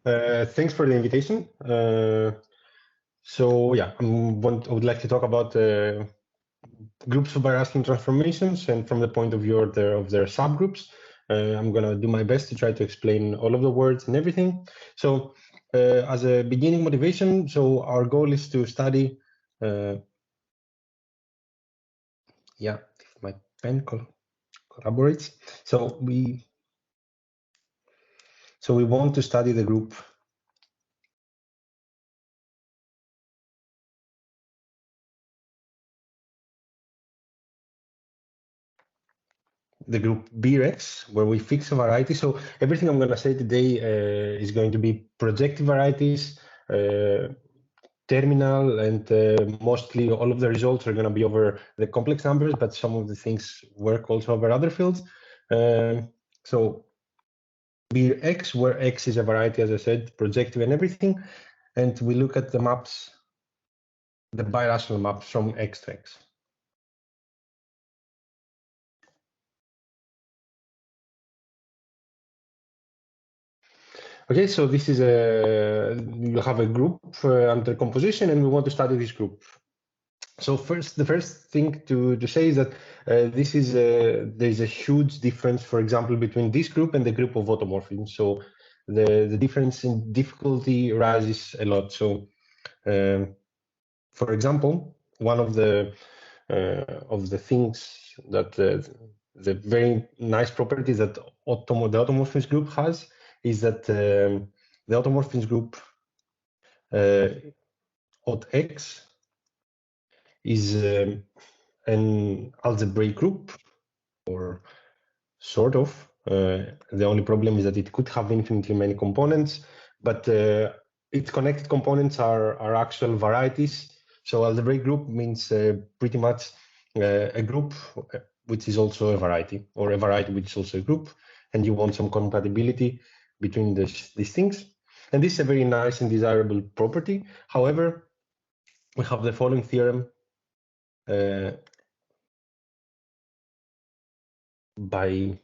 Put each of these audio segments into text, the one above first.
Thanks for the invitation. So yeah, I would like to talk about groups of birational transformations, and from the point of view of their subgroups. I'm gonna do my best to try to explain all of the words and everything. So as a beginning motivation, so our goal is to study, yeah, if my pen collaborates. So we want to study the group Brex, where we fix a variety. So everything I'm going to say today is going to be projective varieties, terminal, and mostly all of the results are going to be over the complex numbers, but some of the things work also over other fields. So Brex, where X is a variety, as I said, projective and everything, and we look at the maps, the birational maps from X to X. Okay, so this is you have a group under composition, and we want to study this group. So the first thing to say is that this is there's a huge difference, for example, between this group and the group of automorphisms. So the difference in difficulty rises a lot. So, for example, one of the things that the very nice properties that the automorphisms group has is that the automorphisms group OT X is an algebraic group, or sort of. The only problem is that it could have infinitely many components, but its connected components are actual varieties. So algebraic group means pretty much a group which is also a variety, or a variety which is also a group, and you want some compatibility between these things. And this is a very nice and desirable property. However, we have the following theorem by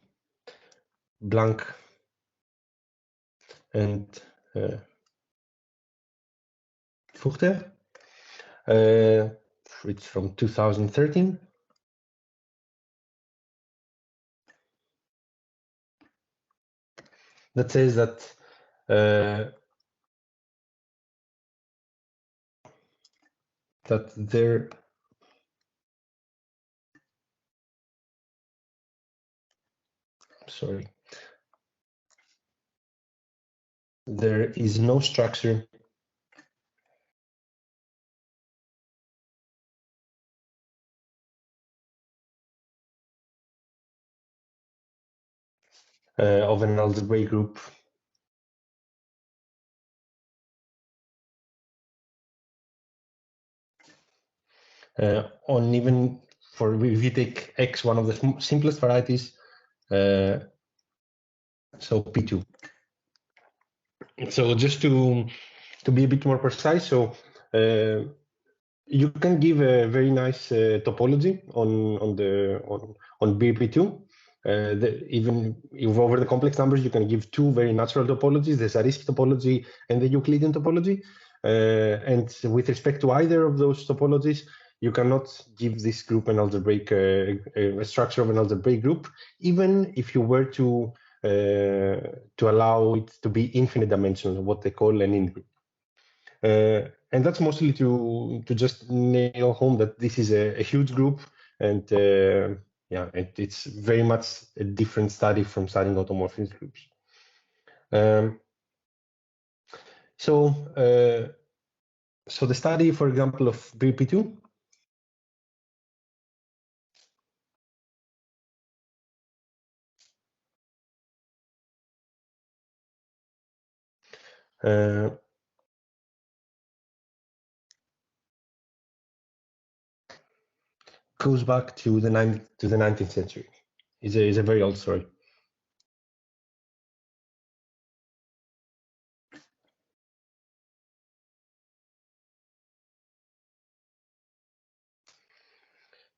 Blanc and Fuchter. It's from 2013. That says that there is no structure of an algebraic group on even for if you take X, one of the simplest varieties, so P2. So just to be a bit more precise, so you can give a very nice topology on BP2. Even if over the complex numbers, you can give two very natural topologies, the Zariski topology and the Euclidean topology. And with respect to either of those topologies, you cannot give this group an algebraic a structure of an algebraic group, even if you were to allow it to be infinite dimensional, what they call an in-group. And that's mostly to just nail home that this is a huge group, and yeah, it's very much a different study from studying automorphism groups. So the study, for example, of BP2 goes back to the 19th century. It's a very old story.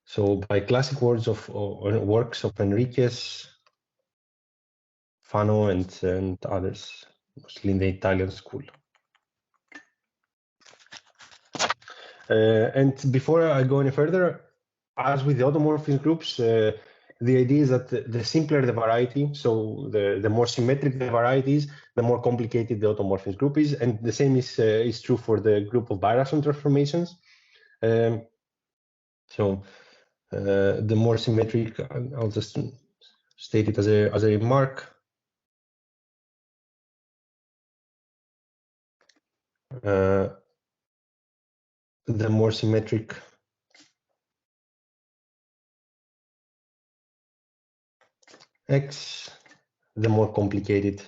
So by classic works of Enriquez, Fano, and others. mostly in the Italian school. And before I go any further, as with the automorphism groups, the idea is that the simpler the variety, so the more symmetric the variety is, the more complicated the automorphism group is, and the same is true for the group of birational transformations. The more symmetric, I'll just state it as a remark. The more symmetric X, the more complicated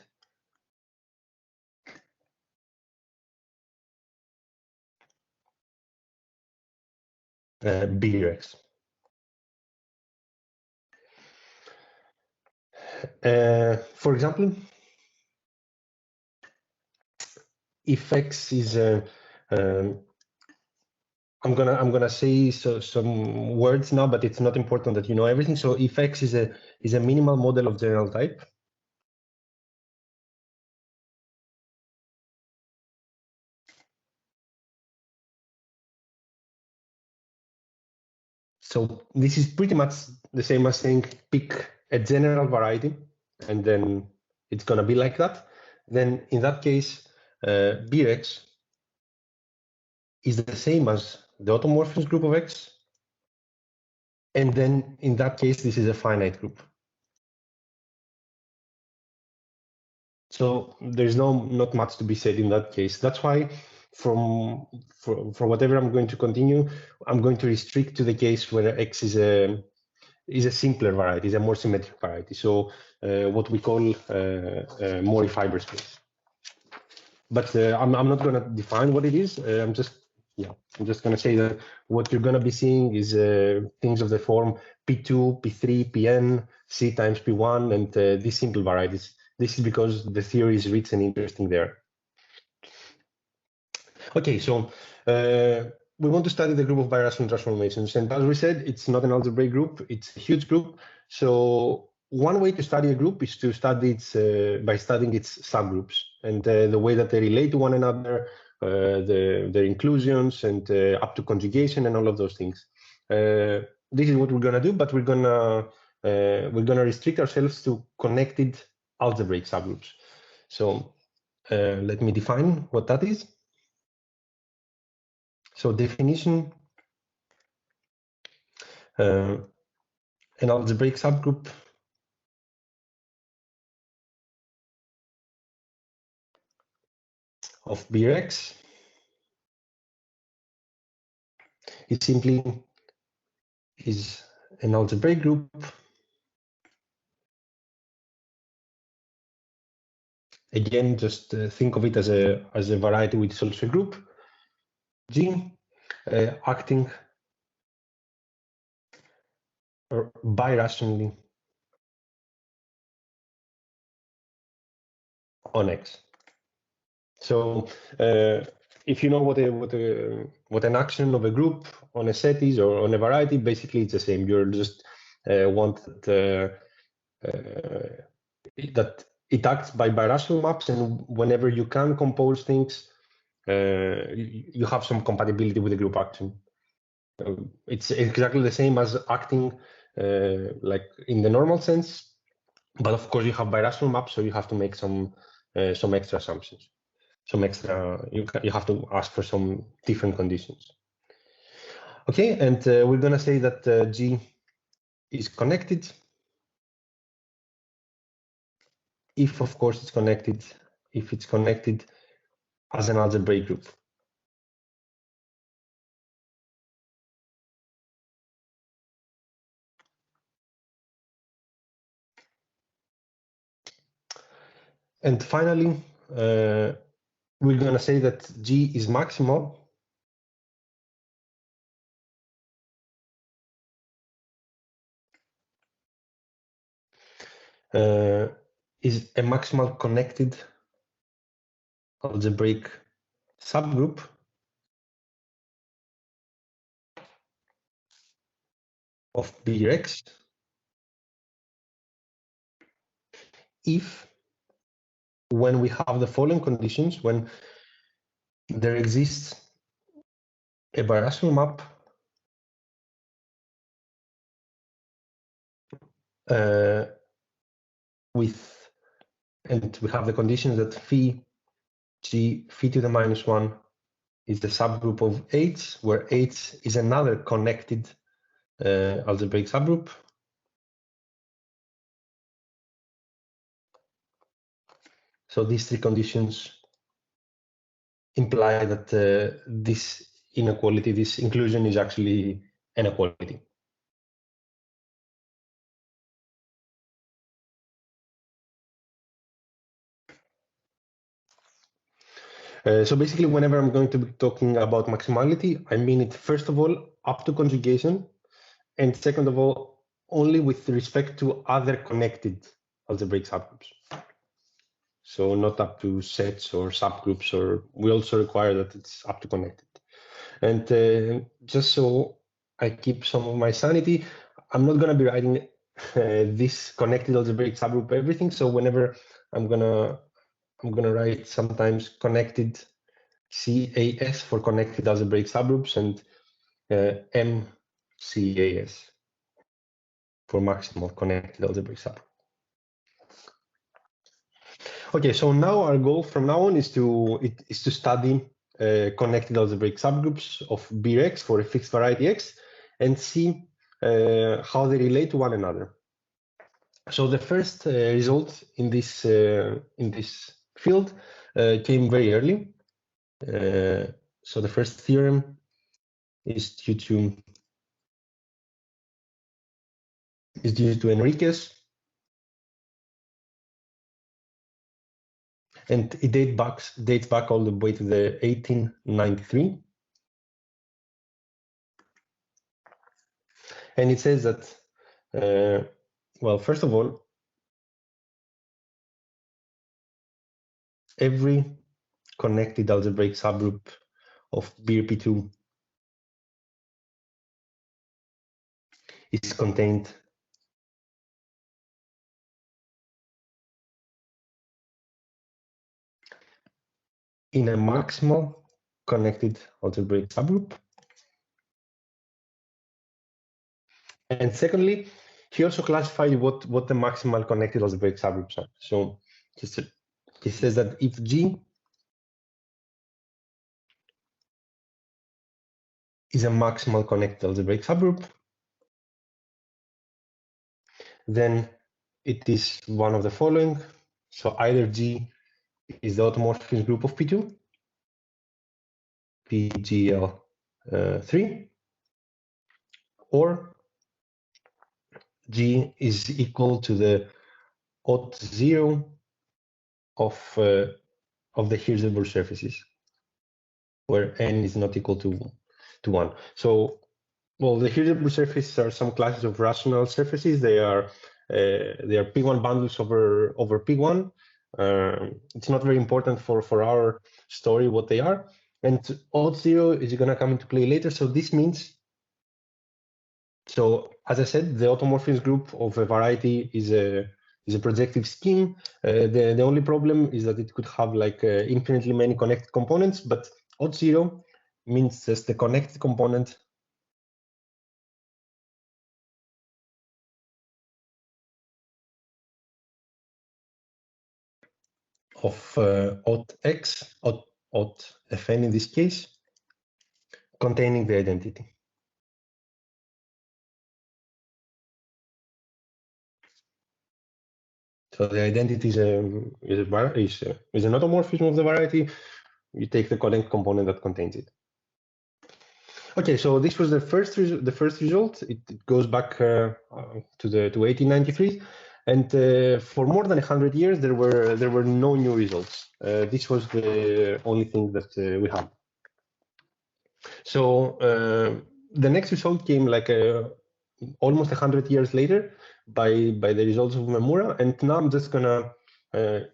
Bx. For example, if X is I'm gonna say some words now, but it's not important that you know everything. So if X is a minimal model of general type, so this is pretty much the same as saying pick a general variety, and then it's gonna be like that. Then in that case, Bx is the same as the automorphism group of X, and then in that case, this is a finite group. So there's not much to be said in that case. That's why for whatever I'm going to continue, I'm going to restrict to the case where X is a simpler variety, is a more symmetric variety. So what we call Mori fiber space. But I'm not going to define what it is. I'm just going to say that what you're going to be seeing is things of the form P2, P3, Pn, C times P1, and these simple varieties. This is because the theory is rich and interesting there. Okay, so we want to study the group of birational transformations. And as we said, it's not an algebraic group, it's a huge group. So one way to study a group is to study it by studying its subgroups and the way that they relate to one another, their inclusions, and up to conjugation and all of those things. This is what we're gonna do, but we're gonna restrict ourselves to connected algebraic subgroups. So let me define what that is. So definition, an algebraic subgroup of Brx is simply an algebraic group again, just think of it as a variety which is also a group G acting birationally on X. So if you know what an action of a group on a set is or on a variety, basically it's the same. You're just want that it acts by birational maps, and whenever you can compose things, you have some compatibility with the group action. It's exactly the same as acting like in the normal sense, but of course you have birational maps, so you have to make some extra assumptions, you have to ask for some different conditions. Okay, and we're gonna say that G is connected if, of course, it's connected as an algebraic group. And finally, we're going to say that G is maximal is a maximal connected algebraic subgroup of Brx if when we have the following conditions, when there exists a birational map and we have the conditions that phi to the -1 is the subgroup of H, where H is another connected algebraic subgroup. So these three conditions imply that this inequality, this inclusion, is actually an equality. So basically, whenever I'm going to be talking about maximality, I mean it, first of all, up to conjugation, and second of all, only with respect to other connected algebraic subgroups. So not up to sets or subgroups, or we also require that it's up to connected. And just so I keep some of my sanity, I'm not going to be writing this connected algebraic subgroup everything. So whenever I'm gonna write sometimes connected CAS for connected algebraic subgroups and MCAS for maximal connected algebraic subgroup. Okay, so now our goal from now on is to study connected algebraic subgroups of Brx for a fixed variety X and see how they relate to one another. So the first result in this field came very early. So the first theorem is due to Enriquez, and it dates back all the way to the 1893. And it says that, well, first of all, every connected algebraic subgroup of BRP2 is contained in a maximal connected algebraic subgroup. And secondly, he also classified what the maximal connected algebraic subgroups are. So he says that if G is a maximal connected algebraic subgroup, then it is one of the following. So either G is the automorphism group of P2, PGL3, or G is equal to the OT0 of the Hirzebruch surfaces, where n is not equal to 1. So, well, the Hirzebruch surfaces are some classes of rational surfaces. They are P1 bundles over P1. It's not very important for our story what they are. And OT0 is going to come into play later. So this means, so as I said, the automorphism group of a variety is a projective scheme. The only problem is that it could have like infinitely many connected components, but OT0 means just the connected component of OT-X, OT-Fn in this case, containing the identity. So the identity is an automorphism of the variety. You take the connected component that contains it. Okay, so this was the first result. It goes back to 1893, and for more than 100 years there were no new results. This was the only thing that we had. So the next result came like almost 100 years later by the results of Memura, and now I'm just gonna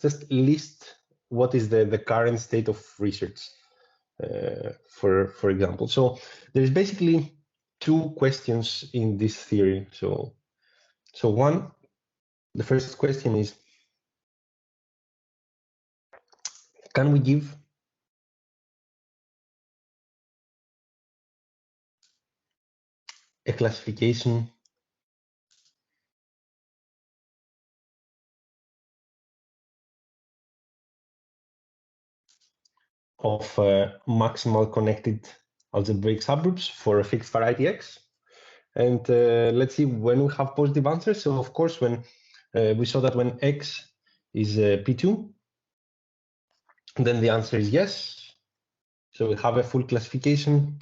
just list what is the current state of research. For example, so there's basically two questions in this theory. So one, the first question is, can we give a classification of maximal connected algebraic subgroups for a fixed variety X? And let's see when we have positive answers. So of course, when we saw that when X is P2, then the answer is yes. So we have a full classification.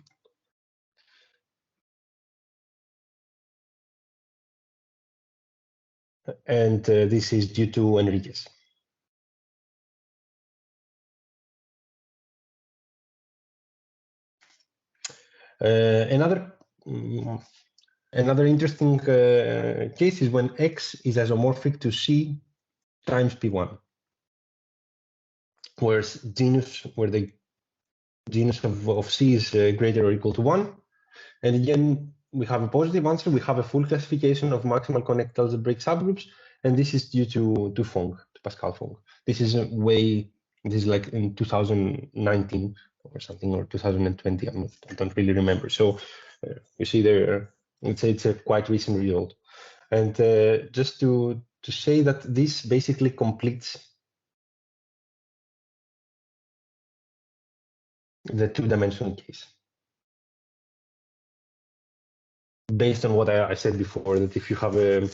And this is due to Enriquez. Another interesting case is when X is isomorphic to C times P1, where the genus of C is greater or equal to 1. And again, we have a positive answer. We have a full classification of maximal connected algebraic subgroups, and this is due to Fong, to Pascal Fong. This is like in 2019 or something, or 2020. I don't really remember. So you see there, it's a quite recent result. And just to say that this basically completes the two-dimensional case. Based on what I said before, that if you have a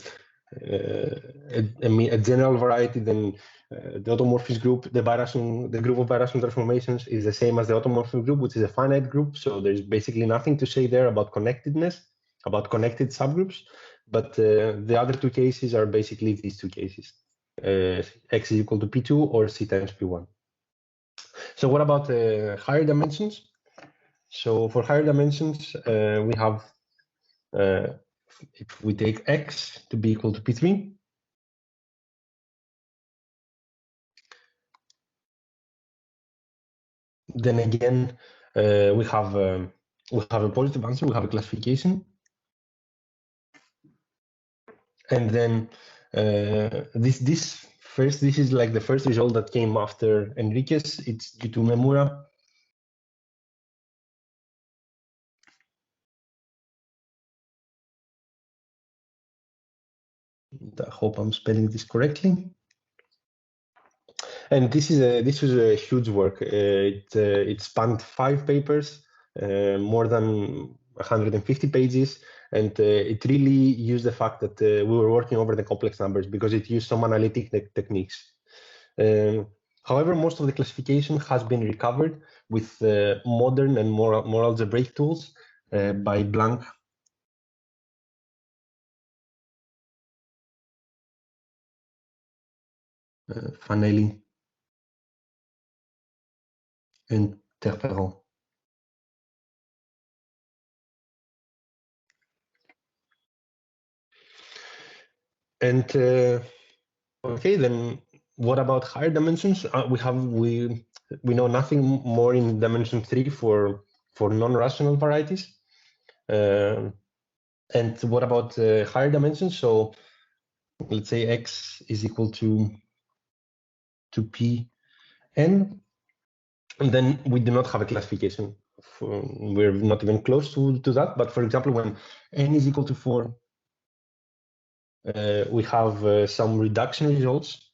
general variety, then the automorphism group, the group of birational transformations is the same as the automorphism group, which is a finite group. So there's basically nothing to say there about connectedness, about connected subgroups. But the other two cases are basically these two cases, X is equal to P2 or C times P1. So what about higher dimensions? So for higher dimensions, we have if we take X to be equal to P3, then again we have a positive answer. We have a classification, and then this is like the first result that came after Enriquez. It's due to Memura. I hope I'm spelling this correctly. And this was a huge work. It spanned 5 papers, more than 150 pages, and it really used the fact that we were working over the complex numbers because it used some analytic techniques. However, most of the classification has been recovered with modern and more algebraic tools by Blanc, Fanelli, and Terperon. And okay, then what about higher dimensions? We know nothing more in dimension 3 for non-rational varieties. And what about higher dimensions? So let's say X is equal to P n, and then we do not have a classification. We're not even close to that. But for example, when n is equal to 4, we have some reduction results.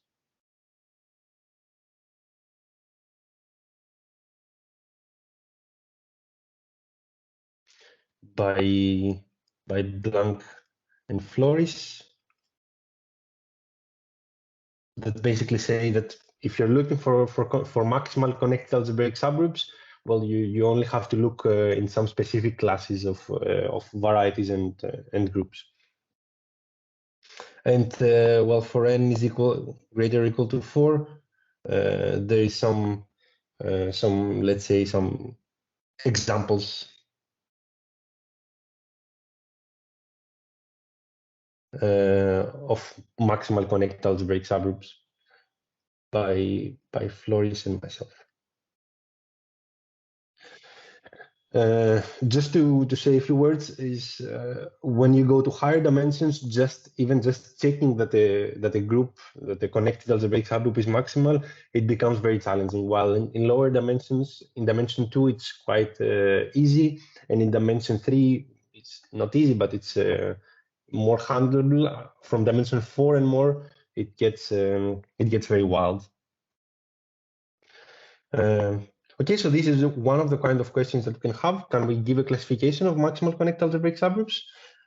By Blanc and Floris, that basically say that if you're looking for maximal connected algebraic subgroups, well, you only have to look in some specific classes of varieties and groups. And well, for n is greater or equal to 4, there is some let's say some examples of maximal connected algebraic subgroups by Floris and myself. Just to say a few words is when you go to higher dimensions, even just checking that the connected algebraic subgroup is maximal, it becomes very challenging. While in lower dimensions, in dimension 2, it's quite easy, and in dimension 3, it's not easy, but it's more handleable. From dimension 4 and more, it gets very wild. Okay, so this is one of the kind of questions that we can have. Can we give a classification of maximal connected algebraic subgroups?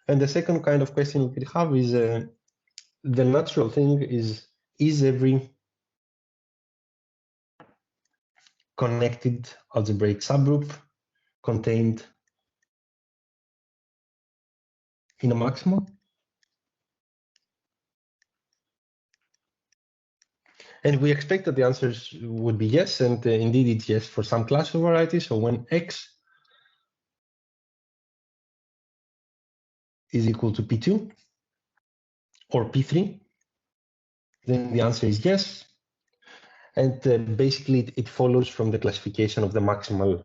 And the second kind of question we could have is the natural thing is every connected algebraic subgroup contained in a maximal? And we expect that the answers would be yes, and indeed it's yes for some classical varieties. So when x is equal to P2 or P3, then the answer is yes. And basically, it follows from the classification of the maximal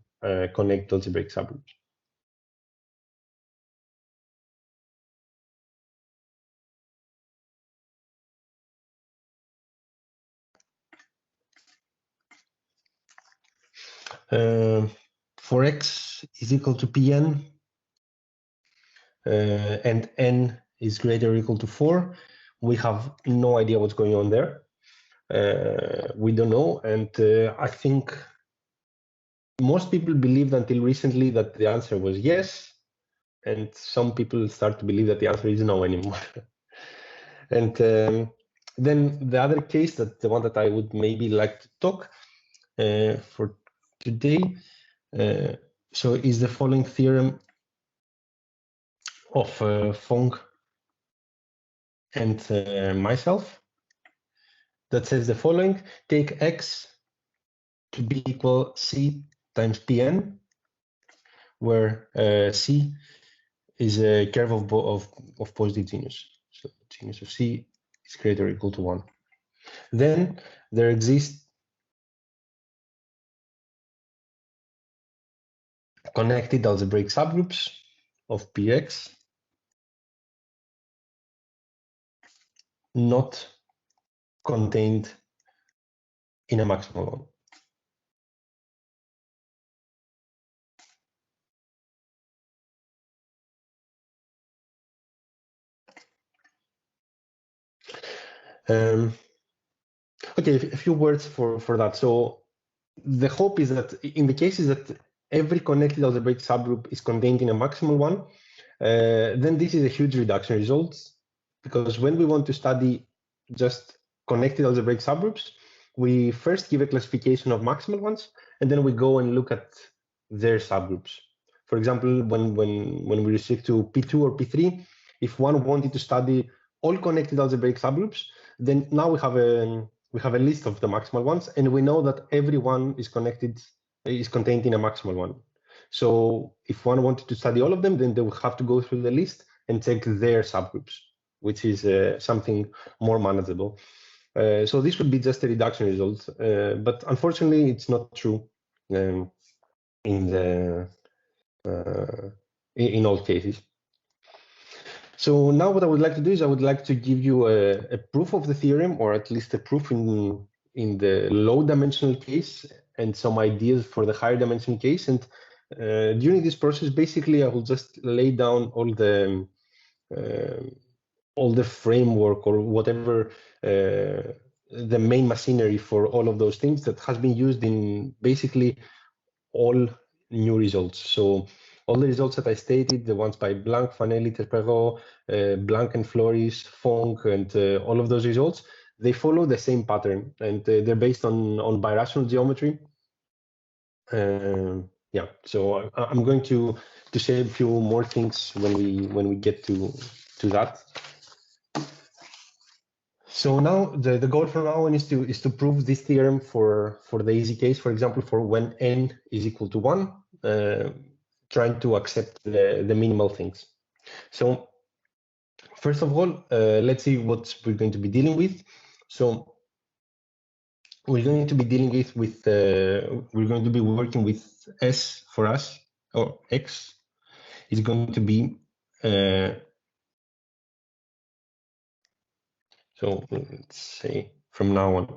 connected algebraic subgroups. For x is equal to Pn and n is greater or equal to 4, we have no idea what's going on there. We don't know, and I think most people believed until recently that the answer was yes, and some people start to believe that the answer is no anymore. And then the other case, that the one that I would maybe like to talk for today, so is the following theorem of Fong and myself, that says the following: take x to be equal c times Pn, where c is a curve of positive genus. So genus of c is greater or equal to 1. Then there exists connected algebraic subgroups of Px not contained in a maximal one. Okay, a few words for that. So the hope is that in the cases that every connected algebraic subgroup is contained in a maximal one, then this is a huge reduction results, because when we want to study just connected algebraic subgroups, we first give a classification of maximal ones, and then we go and look at their subgroups. For example, when we restrict to P2 or P3, if one wanted to study all connected algebraic subgroups, then now we have a list of the maximal ones, and we know that every one is contained in a maximal one. So if one wanted to study all of them, then they would have to go through the list and check their subgroups, which is something more manageable. So this would be just a reduction result, but unfortunately, it's not true in all cases. So now what I would like to do is I would like to give you a proof of the theorem, or at least a proof in the low dimensional case, and some ideas for the higher dimensional case. And during this process, basically, I will just lay down all the framework, or whatever the main machinery for all of those things that has been used in basically all new results. So all the results that I stated, the ones by Blanc, Fanelli, Terperot, Blanc and Floris, Fong, and all of those results, they follow the same pattern, and they're based on birational geometry. Yeah, so I'm going to say a few more things when we get to that. So now the goal from now on is to prove this theorem for the easy case. For example, for when n is equal to 1, trying to accept the minimal things. So first of all, let's see what we're going to be dealing with. So we're going to be dealing with we're going to be working with S for us or X is going to be so let's say from now on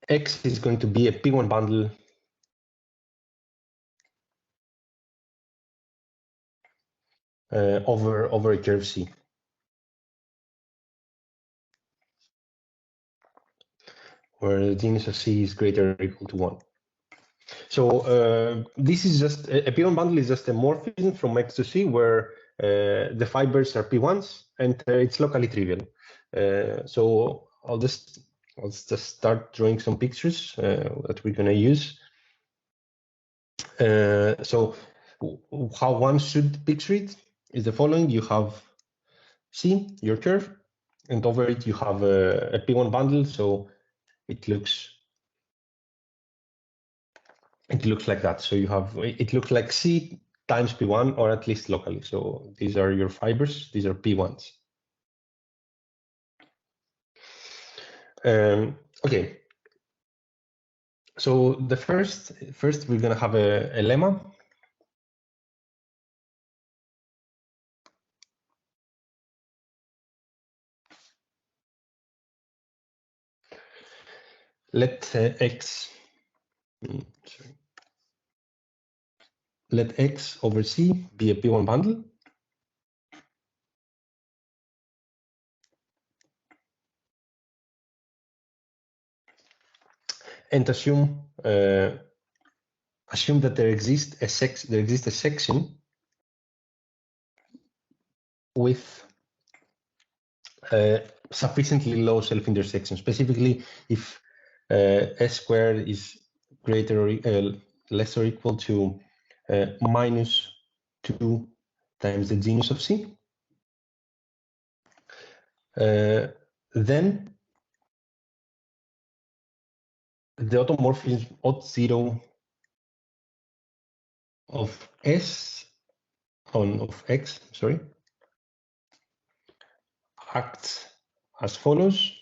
X is going to be a P1 bundle over a curve C, where the genus of C is greater or equal to 1. So this is just a P1 bundle is just a morphism from X to C, where the fibers are P1s and it's locally trivial. So I'll just start drawing some pictures that we're gonna use. So how one should picture it is the following: you have C, your curve, and over it you have a P1 bundle. So it looks like that. So you have, it looks like C times P1, or at least locally. So these are your fibers, these are P1s. Okay. So the first we're gonna have a lemma. Let X, sorry. Let X over C be a P1 bundle. And assume that there exists a section with sufficiently low self-intersection. Specifically, if S squared is greater or less or equal to minus 2 times the genus of C, then the automorphism OT0 of S of X, sorry, acts as follows.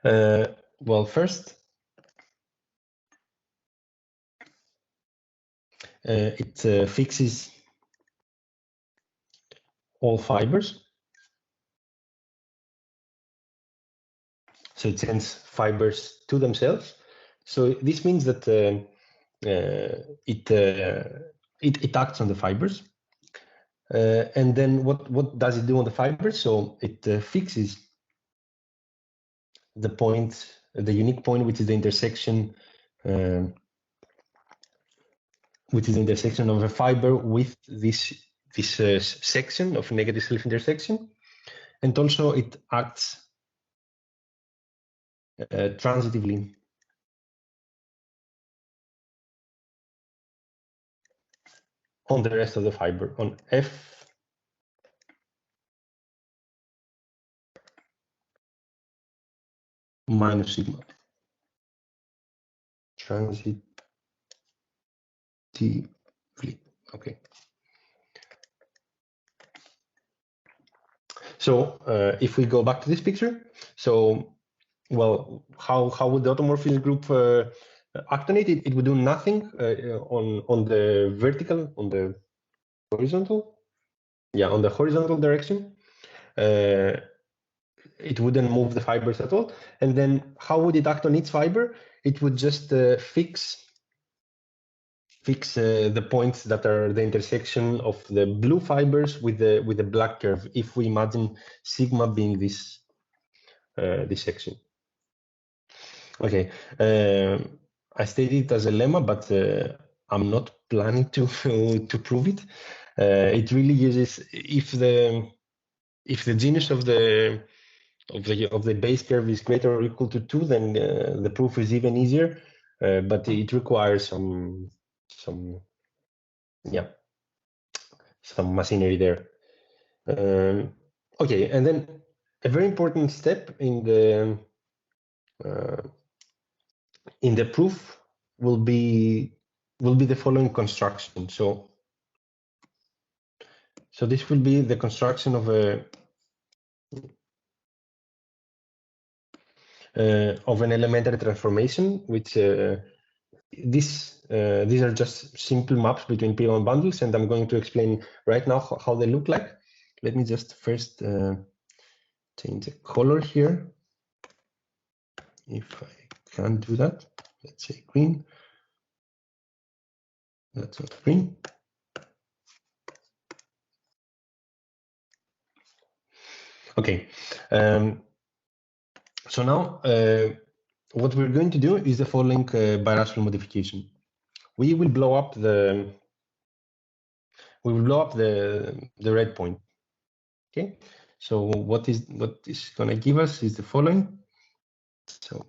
Well, first, it fixes all fibers. So it sends fibers to themselves. So this means that it acts on the fibers. And then what does it do on the fibers? So it fixes the point, the unique point, which is the intersection, of a fiber with this section of negative self-intersection, and also it acts transitively on the rest of the fiber, on F minus sigma. Transitively. Okay. So if we go back to this picture, so well, how would the automorphism group act on it? It would do nothing on the vertical, on the horizontal. Yeah, on the horizontal direction. It wouldn't move the fibers at all. And then how would it act on its fiber? It would just fix the points that are the intersection of the blue fibers with the black curve. If we imagine sigma being this section. Okay, I stated it as a lemma, but I'm not planning to to prove it. It really uses if the genus of the base curve is greater or equal to 2, then the proof is even easier. But it requires some machinery there. Okay, and then a very important step in the proof will be the following construction. So this will be the construction of a of an elementary transformation, which these are just simple maps between P1 bundles, and I'm going to explain right now how they look like. Let me just first change the color here. If I can't do that, let's say green. That's not green. Okay. So now what we're going to do is the following birational modification. We will blow up the red point. Okay. So what is going to give us is the following. So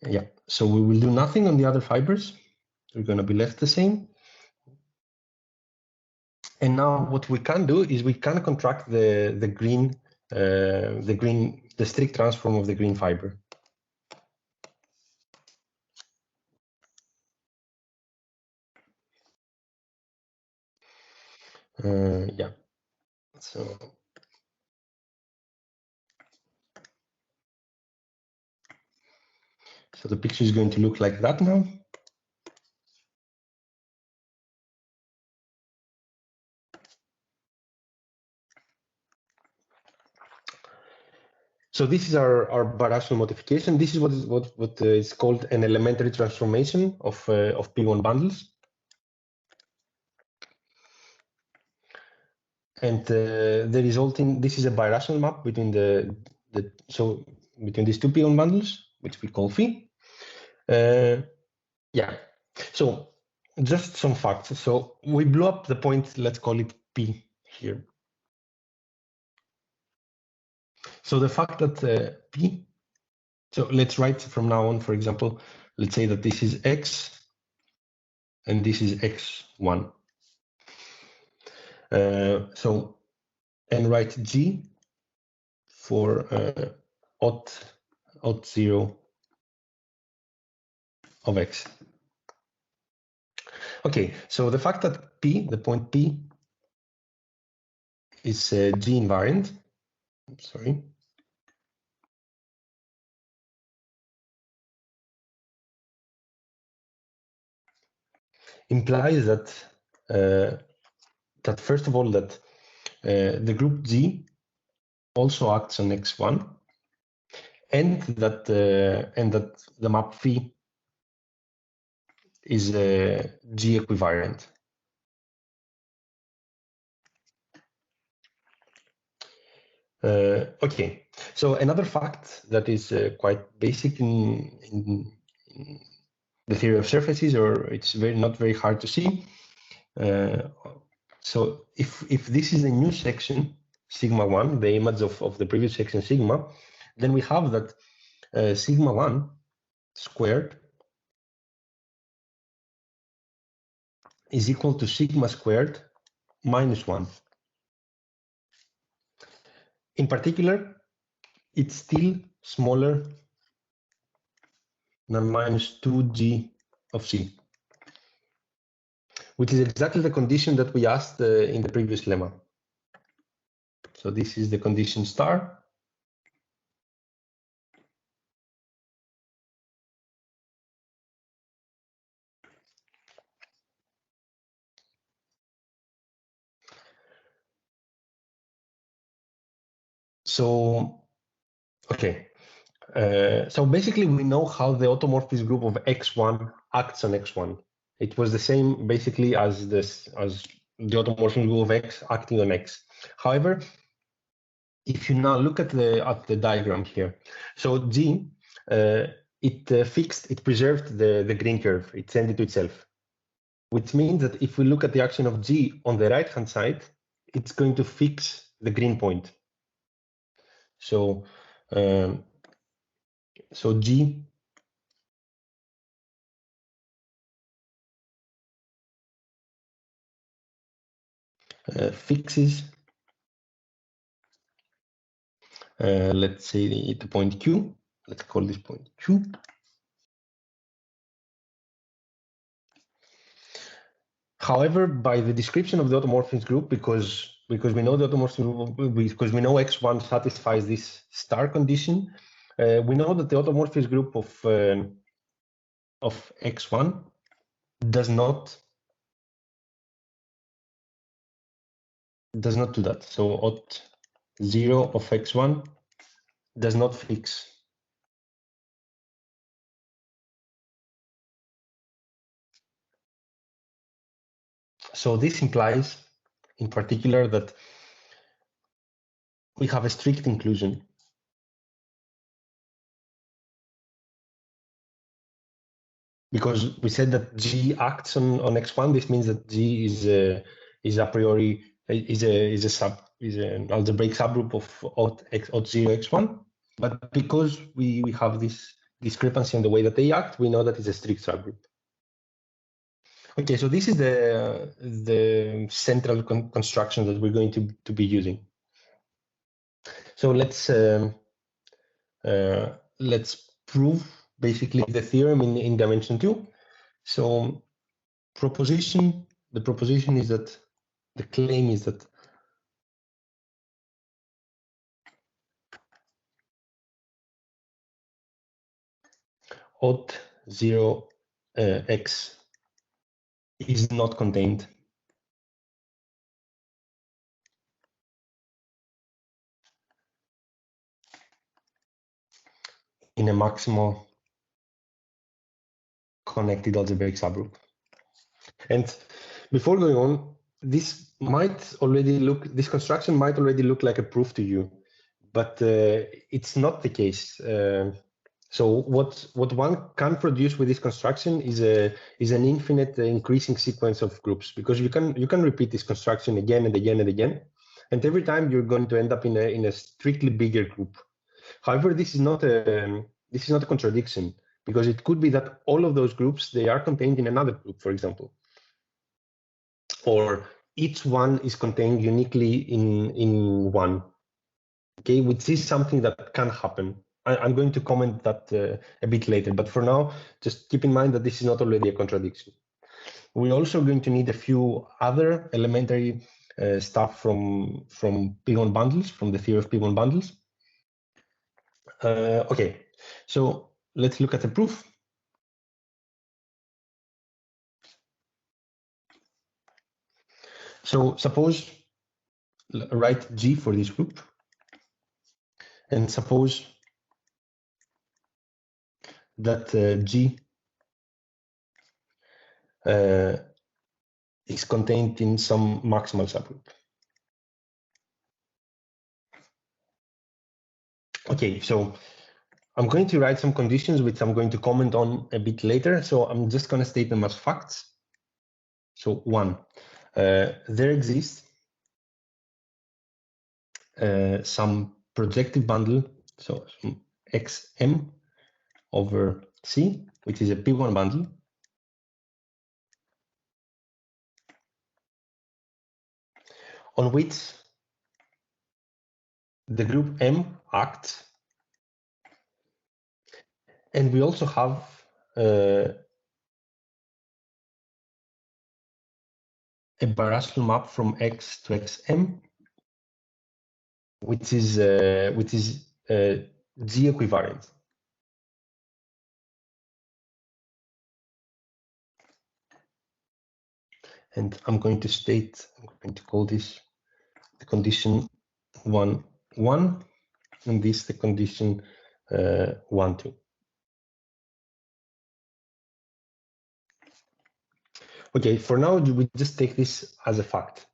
yeah, so we will do nothing on the other fibers. They're going to be left the same. And now what we can do is we can contract the strict transform of the green fiber. Yeah. So the picture is going to look like that now. So this is our birational modification. This is what is called an elementary transformation of P1 bundles. And the resulting, this is a birational map between between these two P1 bundles, which we call phi. Yeah. So just some facts. So we blew up the point, let's call it P here. So the fact that P, so let's write from now on, for example, let's say that this is X and this is X1. So, and write G for odd 0 of X. Okay, so the fact that P, the point P, is G invariant, sorry, implies that that first of all that the group G also acts on X1, and that the map phi is G equivariant. Okay, so another fact that is quite basic in the theory of surfaces, or it's not very hard to see. So if this is a new section, sigma 1, the image of the previous section sigma, then we have that sigma 1 squared is equal to sigma squared minus 1. In particular, it's still smaller than minus 2g of c, which is exactly the condition that we asked in the previous lemma. So this is the condition star. So, okay. So basically, we know how the automorphism group of X1 acts on X1. It was the same basically as the automorphism group of X acting on X. However, if you now look at the diagram here, so G, it preserved the green curve. It sent it to itself, which means that if we look at the action of G on the right-hand side, it's going to fix the green point. So, so G fixes let's say the point Q. Let's call this point Q. However, by the description of the automorphism group, because we know the automorphism group, because we know X1 satisfies this star condition, we know that the automorphism group of X1 does not do that. So OT 0 of X1 does not fix. So this implies, in particular, that we have a strict inclusion. Because we said that G acts on X1, this means that G is a priori is an algebraic subgroup of OT 0 X1. But because we have this discrepancy in the way that they act, we know that it's a strict subgroup. Okay, so this is the central construction that we're going to be using. So let's prove basically the theorem in dimension 2. So the proposition is that the claim is that OT 0 X is not contained in a maximal connected algebraic subgroup. And before going on, this construction might already look like a proof to you, but it's not the case. So what one can produce with this construction is an infinite increasing sequence of groups, because you can repeat this construction again and again and again, and every time you're going to end up in a strictly bigger group. However, this is not a contradiction, because it could be that all of those groups, they are contained in another group, for example, or each one is contained uniquely in one. Okay, which is something that can happen. I'm going to comment that a bit later, but for now, just keep in mind that this is not already a contradiction. We're also going to need a few other elementary stuff from P1 bundles, from the theory of P1 bundles. Okay, so let's look at the proof. So suppose, write G for this group, and suppose that G is contained in some maximal subgroup. Okay, so I'm going to write some conditions which I'm going to comment on a bit later. So I'm just going to state them as facts. So one, there exists some projective bundle, so XM over C, which is a P1 bundle, on which the group M acts, and we also have a birational map from X to XM, which is G equivariant. And I'm going to call this the condition 1, 1, and this the condition 1, 2. Okay, for now, we just take this as a fact.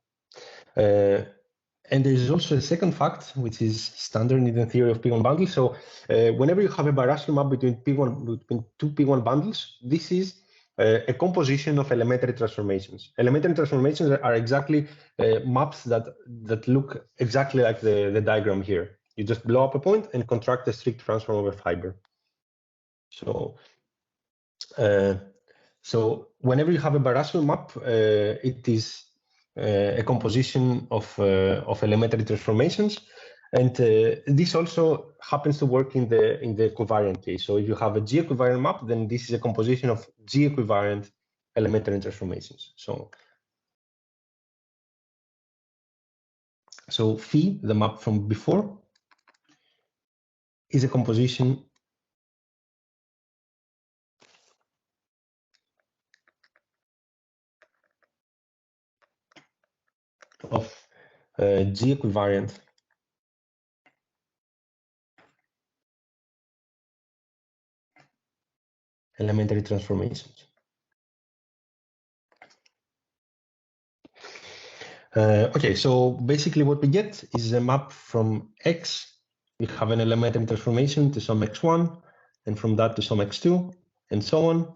And there is also a second fact, which is standard in the theory of P1 bundles. So whenever you have a birational map between two P1 bundles, this is a composition of elementary transformations. Elementary transformations are exactly maps that look exactly like the diagram here. You just blow up a point and contract a strict transform over fiber. So so whenever you have a birational map, it is a composition of elementary transformations, And this also happens to work in the covariant case. So if you have a G equivariant map, then this is a composition of G equivariant elementary transformations. So phi, the map from before, is a composition of G equivariant elementary transformations. Okay, so basically what we get is a map from X. We have an elementary transformation to some X1, and from that to some X2, and so on,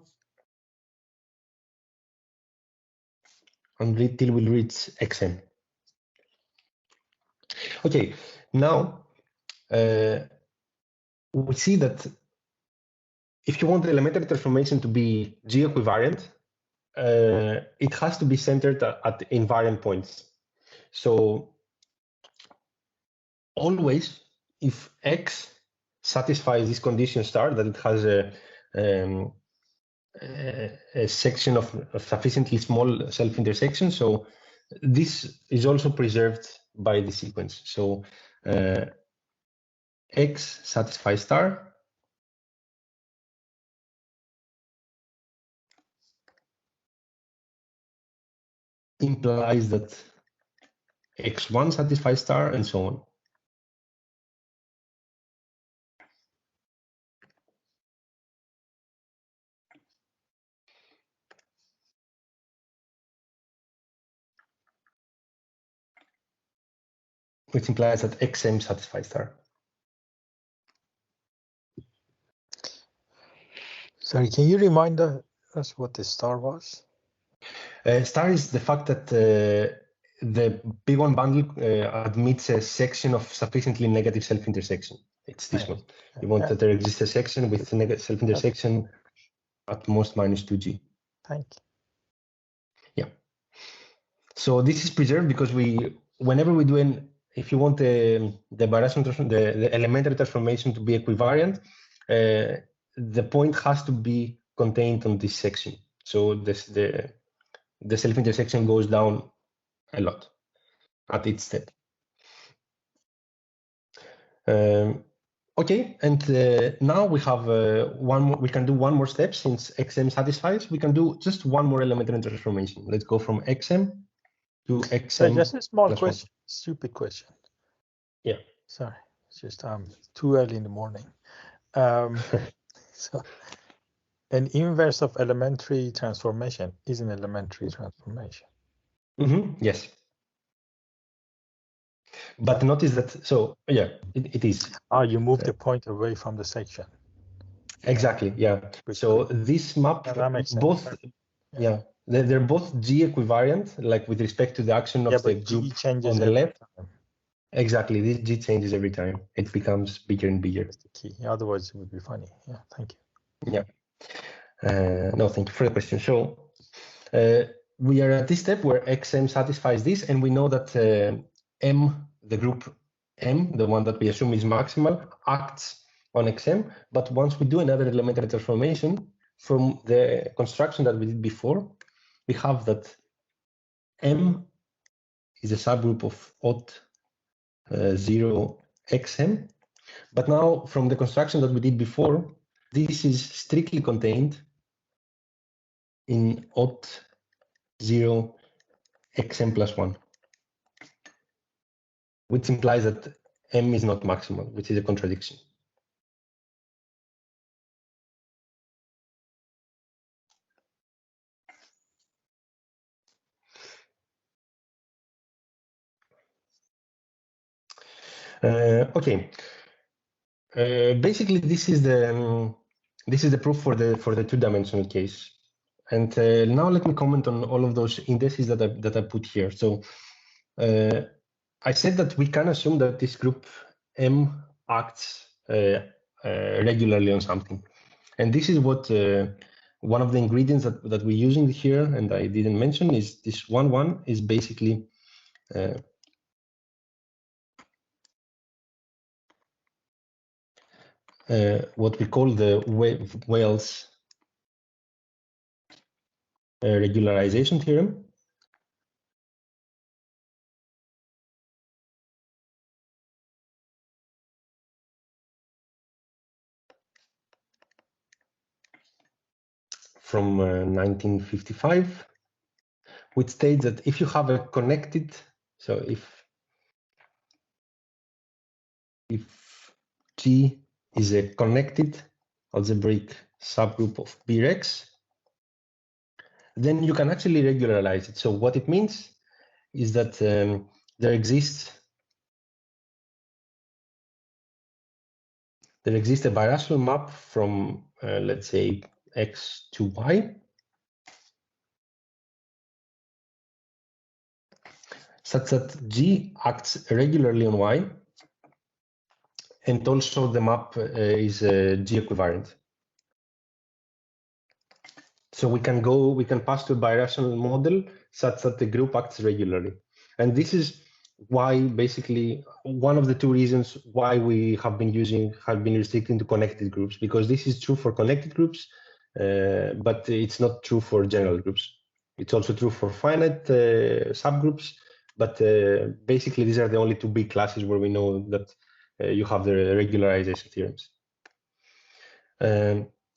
until we reach Xn. Okay, now we see that if you want the elementary transformation to be G equivariant, it has to be centered at invariant points. So always, if X satisfies this condition star, that it has a section of sufficiently small self-intersection, so this is also preserved by the sequence. So X satisfies star, implies that X1 satisfies star, and so on. Which implies that Xm satisfies star. Sorry, can you remind us what the star was? Star is the fact that the P1 bundle admits a section of sufficiently negative self-intersection. It's this one. You want that there exists a section with negative self-intersection at most minus 2G. Thank you. Yeah. So this is preserved because whenever we do if you want the birational the elementary transformation to be equivariant, the point has to be contained on this section. So the self-intersection goes down a lot at each step. Okay, and now we have one more. We can do one more step since Xm satisfies. We can do just one more elementary transformation. Let's go from Xm to Xm. So just a small question, stupid question. Yeah. Sorry, it's just too early in the morning. So an inverse of elementary transformation is an elementary transformation. Yes. But notice that, so yeah, it is. You move the point away from the section. Exactly, yeah. So this map, both, yeah, they're both G equivariant, like with respect to the action of the group on the left. Exactly, this G changes every time. It becomes bigger and bigger. That's the key. Otherwise, it would be funny. Yeah, thank you. Yeah. No, thank you for the question. So we are at this step where Xm satisfies this, and we know that M, the group M, the one that we assume is maximal, acts on Xm. But once we do another elementary transformation from the construction that we did before, we have that M is a subgroup of OT 0 Xm. But now from the construction that we did before, this is strictly contained in OT 0 Xm plus 1. Which implies that M is not maximal, which is a contradiction. Okay. Basically, this is the proof for the two-dimensional case. And now let me comment on all of those indices that I put here. So I said that we can assume that this group M acts regularly on something. And this is what one of the ingredients that we're using here, and I didn't mention, is this 1, 1 is basically what we call the Wales regularization theorem. From 1955, which states that if you have a connected, so if G is a connected algebraic subgroup of Brex, then you can actually regularize it. So what it means is that there exists a birational map from, let's say, X to Y, such that G acts regularly on Y, and also the map is G equivariant. So we can pass to a birational model such that the group acts regularly. And this is why basically one of the two reasons why we have been restricting to connected groups, because this is true for connected groups, but it's not true for general groups. It's also true for finite subgroups, but basically these are the only two big classes where we know that you have the regularization theorems.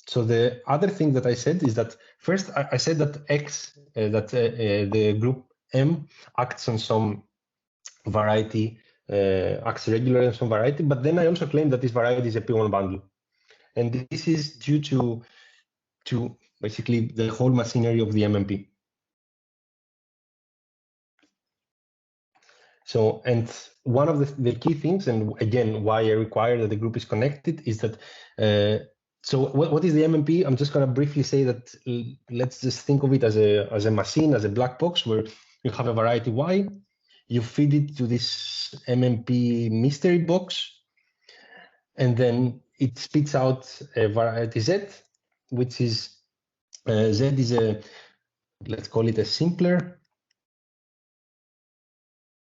So the other thing that I said is that first I said that X, the group M acts on some variety, acts regularly on some variety, but then I also claim that this variety is a P1 bundle. And this is due to basically the whole machinery of the MMP. So, and one of the key things, and again, why I require that the group is connected, is that so what is the MMP? I'm just going to briefly say that let's just think of it as a machine, as a black box where you have a variety Y, you feed it to this MMP mystery box, and then it spits out a variety Z, which is Z is let's call it a simpler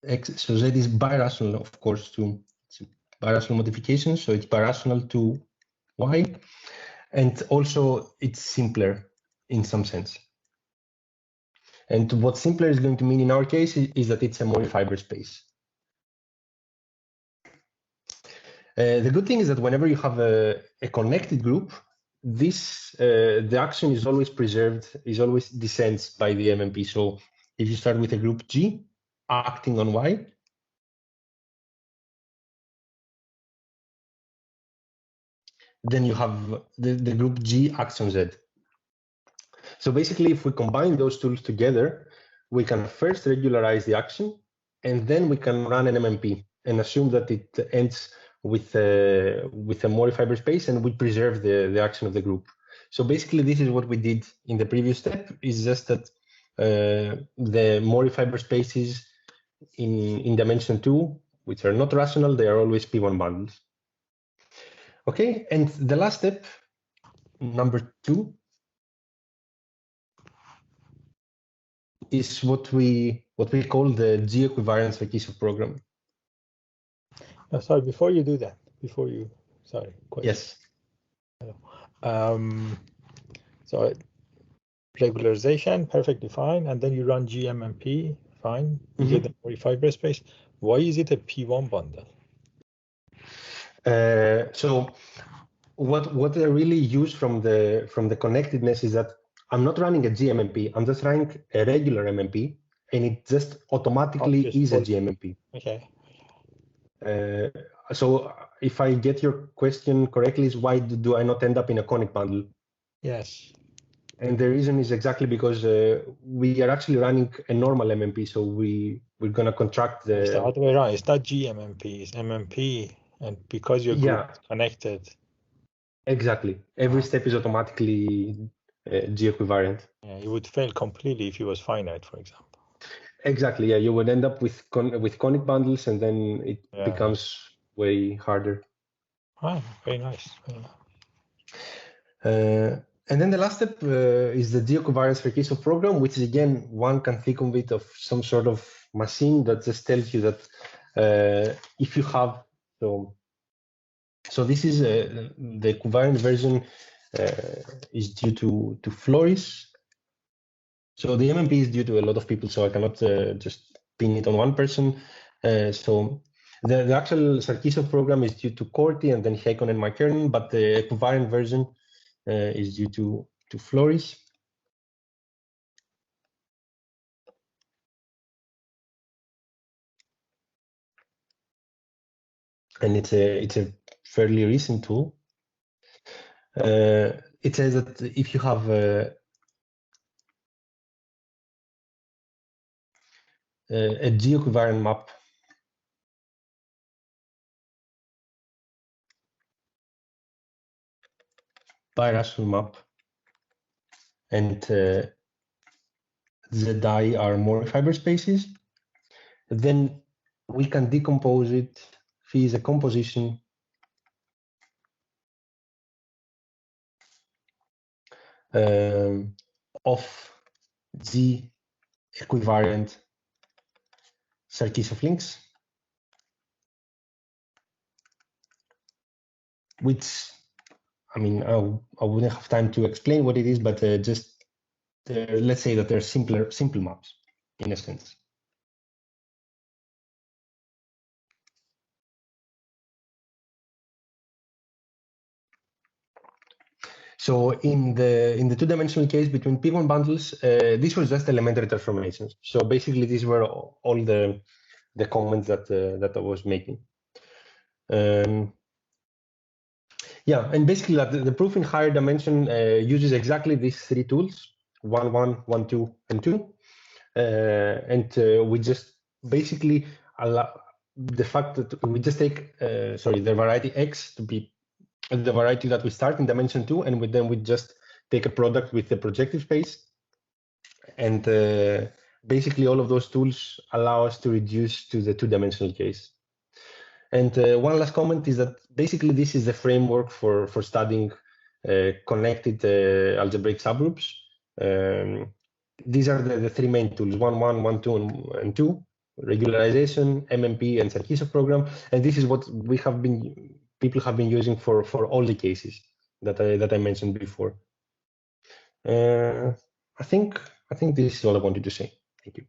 X. So Z is birational, of course, to birational modification. So it's birational to Y. And also it's simpler in some sense. And what simpler is going to mean in our case is that it's a Mori fiber space. The good thing is that whenever you have a connected group, the action is always preserved, is always descends by the MMP. So if you start with a group G acting on Y, then you have the group G acts on Z. So basically, if we combine those tools together, we can first regularize the action, and then we can run an MMP and assume that it ends with a Mori fiber space, and we preserve the action of the group. So basically, this is what we did in the previous step. Is just that the Mori fiber spaces in dimension 2, which are not rational, they are always P1 bundles. Okay, and the last step, number 2, is what we call the G equivariant Sarkisov program. No, sorry, before you do that, question. Yes. So regularization, perfectly fine, and then you run GMMP, fine, you get the Mori fiber space. Why is it a P1 bundle? So what I really use from the connectedness is that I'm not running a GMMP, I'm just running a regular MMP, and it just automatically is a GMMP. Okay. So if I get your question correctly, is why do I not end up in a conic bundle? Yes. And the reason is exactly because we are actually running a normal MMP, so we're going to contract the... It's the other way around. It's not GMMP, it's MMP, and because your group is connected. Exactly. Every step is automatically G equivariant. Yeah, it would fail completely if it was finite, for example. Exactly. Yeah, you would end up with conic bundles, and then it becomes way harder. Right. Very nice. Very nice. And then the last step is the G equivariant Sarkisov program, which is, again, one can think of it of some sort of machine that just tells you that if you have, so So this is the covariant version is due to Floris. So the MMP is due to a lot of people, so I cannot just pin it on one person. So the actual Sarkisov program is due to Corti and then Hekon and McKernan, but the covariant version is due to Floris. And it's a fairly recent tool. It says that if you have a geocovariant map birational map and Zi are Mori fiber spaces, then we can decompose it via a composition of G equivariant Sarkisov links, which, I mean, I wouldn't have time to explain what it is, but just let's say that they're simple maps in a sense. So in the two-dimensional case between P1 bundles, these were just elementary transformations. So basically, these were all the comments that I was making. Yeah, and basically the proof in higher dimension uses exactly these three tools: 1, 1, 1, 2, and 2. And we just basically allow the fact that we just take the variety X to be the variety that we start in dimension 2, and then we just take a product with the projective space. And basically all of those tools allow us to reduce to the two-dimensional case. And one last comment is that basically this is the framework for studying connected algebraic subgroups. These are the three main tools: 1, 1, 1, 2, and 2, regularization, MMP, and Sarkisov program. And this is what people have been using for all the cases that I mentioned before. I think this is all I wanted to say. Thank you.